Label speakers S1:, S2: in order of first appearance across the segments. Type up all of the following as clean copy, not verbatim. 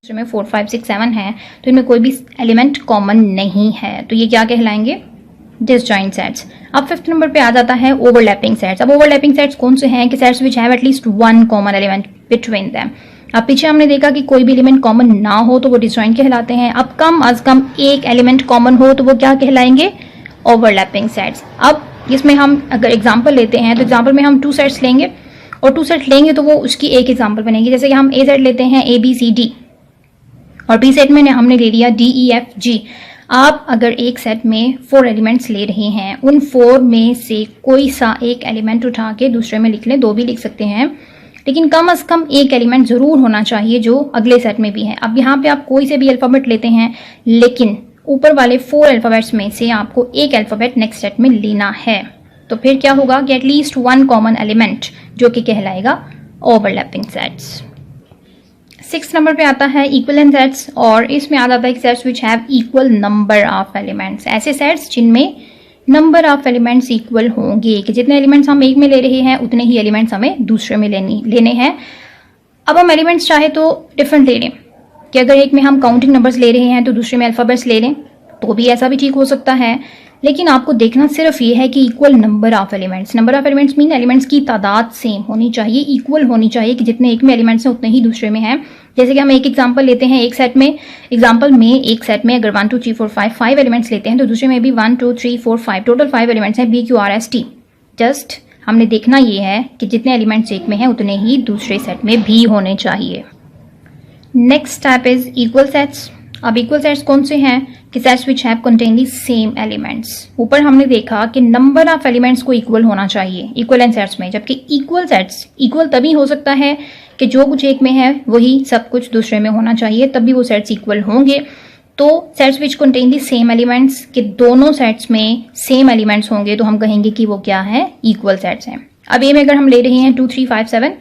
S1: में 4 5 6 7 है तो इनमें कोई भी एलिमेंट कॉमन नहीं है, तो ये क्या कहलाएंगे? Disjoint sets. अब 5th नंबर पे आ जाता है ओवरलैपिंग सेट्स। अब ओवरलैपिंग सेट्स कौन से हैं? कि sets which have atleast one common element between them. अब पीछे हमने देखा कि कोई भी एलिमेंट कॉमन ना हो तो वो डिसजॉइंट कहलाते हैं। अब कम अज कम एक एलिमेंट कॉमन हो तो वो क्या कहलाएंगे? Overlapping sets. अब इसमें हम अगर एग्जाम्पल लेते हैं तो एग्जाम्पल में हम 2 सेट्स लेंगे और 2 सेट लेंगे तो वो उसकी एक एग्जाम्पल बनेगी। जैसे कि हम ए सेट लेते हैं ABCD और बी सेट में हमने ले लिया DEFG। आप अगर एक सेट में 4 एलिमेंट्स ले रहे हैं, उन 4 में से कोई सा एक एलिमेंट उठा के दूसरे में लिख लें, 2 भी लिख सकते हैं, लेकिन कम से कम एक एलिमेंट जरूर होना चाहिए जो अगले सेट में भी है। अब यहाँ पे आप कोई से भी अल्फाबेट लेते हैं, लेकिन ऊपर वाले 4 अल्फाबेट्स में से आपको एक अल्फाबेट नेक्स्ट सेट में लेना है, तो फिर क्या होगा कि एटलीस्ट वन कॉमन एलिमेंट, जो कि कहलाएगा ओवरलैपिंग सेट्स। 6 नंबर पे आता है इक्विवेलेंट सेट्स, और इसमें आ जाता है sets which have equal number of elements. ऐसे सेट्स जिनमें नंबर ऑफ एलिमेंट्स इक्वल होंगे, कि जितने एलिमेंट्स हम एक में ले रहे हैं उतने ही एलिमेंट्स हमें दूसरे में लेने हैं। अब हम एलिमेंट्स चाहे तो डिफरेंट ले लें, कि अगर एक में हम काउंटिंग नंबर्स ले रहे हैं तो दूसरे में अल्फाबेट्स ले लें, तो भी ऐसा भी ठीक हो सकता है। लेकिन आपको देखना सिर्फ ये है कि equal number of elements. Number of elements mean elements की तादाद सेम होनी चाहिए, इक्वल होनी चाहिए, कि जितने एक में एलिमेंट्स हैं उतने ही दूसरे में हैं। जैसे कि हम एक एग्जांपल लेते हैं, एक सेट में एक सेट में अगर 1 2 3 4 5 एलिमेंट्स लेते हैं तो दूसरे में भी 1 2 3 4 5 टोटल 5 एलिमेंट्स हैं, BQRST। जस्ट हमने देखना ये है कि जितने एलिमेंट्स एक में हैं उतने ही दूसरे सेट में भी होने चाहिए। Next type is equal sets. अब इक्वल सेट्स कौन से हैं? कि sets which have contain the same elements. ऊपर हमने देखा कि नंबर ऑफ एलिमेंट्स को इक्वल होना चाहिए इक्विवेलेंट सेट्स में, जबकि इक्वल सेट्स इक्वल तभी हो सकता है कि जो कुछ एक में है वही सब कुछ दूसरे में होना चाहिए, तभी वो सेट्स इक्वल होंगे। तो sets which contain the same elements, के दोनों सेट्स में सेम एलिमेंट्स होंगे तो हम कहेंगे कि वो क्या है? इक्वल सेट्स हैं। अब ए में अगर हम ले रहे हैं 2 3 5 7,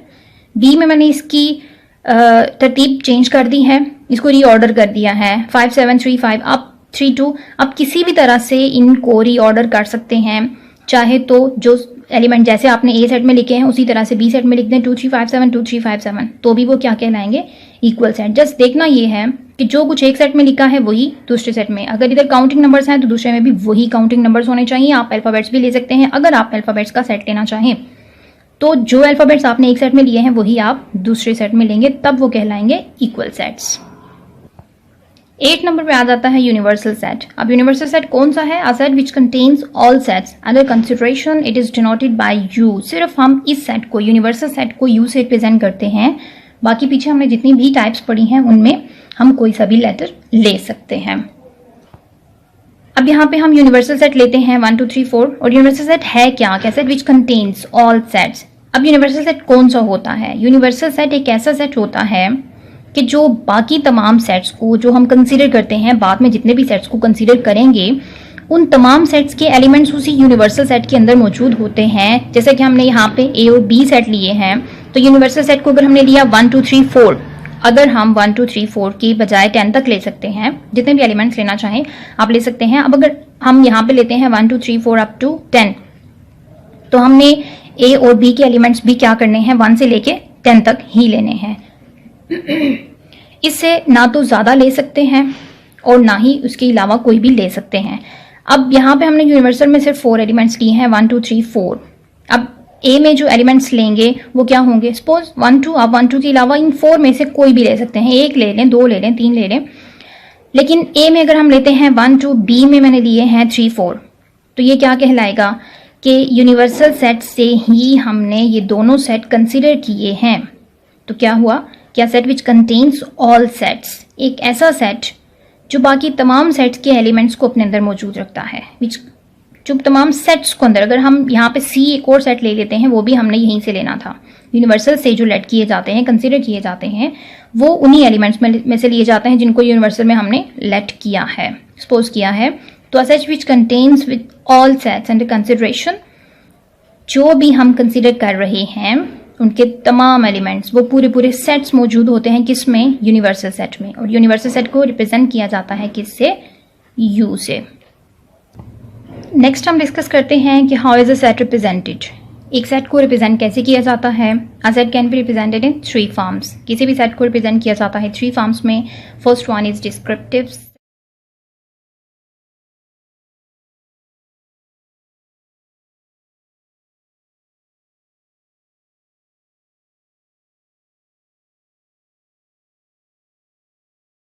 S1: बी में मैंने इसकी तरतीब चेंज कर दी है, इसको रीऑर्डर कर दिया है, 5 7 3 5 अब 3 2। अब किसी भी तरह से इनको रीऑर्डर कर सकते हैं, चाहे तो जो एलिमेंट जैसे आपने ए सेट में लिखे हैं उसी तरह से बी सेट में लिख दें, 2 3 5 7 2 3 5 7, तो भी वो क्या कहलाएंगे? Equal set. जस्ट देखना ये है कि जो कुछ एक सेट में लिखा है वही दूसरे सेट में, अगर इधर काउंटिंग नंबर्स हैं तो दूसरे में भी वही काउंटिंग नंबर्स होने चाहिए। आप अल्फाबेट्स भी ले सकते हैं अगर आप अल्फाबेट्स का सेट लेना चाहें, तो जो अल्फाबेट्स आपने एक सेट में लिए हैं वही आप दूसरे सेट में लेंगे, तब वो कहलाएंगे इक्वल सेट्स। 8 नंबर पे आ जाता है यूनिवर्सल सेट। अब यूनिवर्सल सेट कौन सा है? A set which contains all sets under consideration, it is denoted by you. सिर्फ हम इस सेट को, यूनिवर्सल सेट को यू से रिप्रेजेंट करते हैं, बाकी पीछे हमने जितनी भी टाइप्स पढ़ी हैं उनमें हम कोई सा भी लेटर ले सकते हैं। अब यहाँ पे हम यूनिवर्सल सेट लेते हैं 1 2 3 4, और यूनिवर्सल सेट है क्या? Set which contains all sets. अब यूनिवर्सल सेट कौन सा होता है? यूनिवर्सल सेट एक ऐसा सेट होता है कि जो बाकी तमाम सेट्स को, जो हम कंसीडर करते हैं, बाद में जितने भी सेट्स को कंसीडर करेंगे, उन तमाम सेट्स के एलिमेंट्स उसी यूनिवर्सल सेट के अंदर मौजूद होते हैं। जैसे कि हमने यहाँ पे ए और बी सेट लिए हैं, तो यूनिवर्सल सेट को अगर हमने लिया 1 2 3 4, अगर हम 1 2 3 4 की बजाय 10 तक ले सकते हैं, जितने भी एलिमेंट्स लेना चाहें आप ले सकते हैं। अब अगर हम यहाँ पे लेते हैं 1 2 3 4 अप टू 10, तो हमने ए और बी के एलिमेंट्स भी क्या करने हैं? 1 से लेके 10 तक ही लेने हैं। इससे ना तो ज्यादा ले सकते हैं और ना ही उसके अलावा कोई भी ले सकते हैं। अब यहाँ पे हमने यूनिवर्सल में सिर्फ 4 एलिमेंट्स लिए हैं, 1 2 3 4। अब ए में जो एलिमेंट्स लेंगे वो क्या होंगे? सपोज 1 2, आप 1 2 के अलावा इन 4 में से कोई भी ले सकते हैं, 1 ले लें, 2 ले लें, 3 ले लें। लेकिन ए में अगर हम लेते हैं 1 2, बी में मैंने लिए हैं 3 4, तो ये क्या कहलाएगा कि यूनिवर्सल सेट से ही हमने ये दोनों सेट कंसिडर किए हैं। तो क्या हुआ? क्या set which contains all sets, एक ऐसा सेट जो बाकी तमाम सेट्स के एलिमेंट्स को अपने अंदर मौजूद रखता है, विच जो तमाम सेट्स को अंदर, अगर हम यहाँ पे सी एक और सेट ले लेते हैं, वो भी हमने यहीं से लेना था। यूनिवर्सल से जो लेट किए जाते हैं, कंसिडर किए जाते हैं, वो उन्हीं एलिमेंट्स में से लिए जाते हैं जिनको यूनिवर्सल में हमने लेट किया है, सपोज किया है। तो a set which contains with all sets under consideration, जो भी हम कंसिडर कर रहे हैं उनके तमाम एलिमेंट्स, वो पूरे सेट्स मौजूद होते हैं किसमें? यूनिवर्सल सेट में। और यूनिवर्सल सेट को रिप्रेजेंट किया जाता है किससे? यू से। नेक्स्ट हम डिस्कस करते हैं कि how is a set represented. एक सेट को रिप्रेजेंट कैसे किया जाता है? A set can be represented in 3 forms. किसी भी सेट को रिप्रेजेंट किया जाता है 3 फॉर्म्स में। First one is डिस्क्रिप्टिव्स,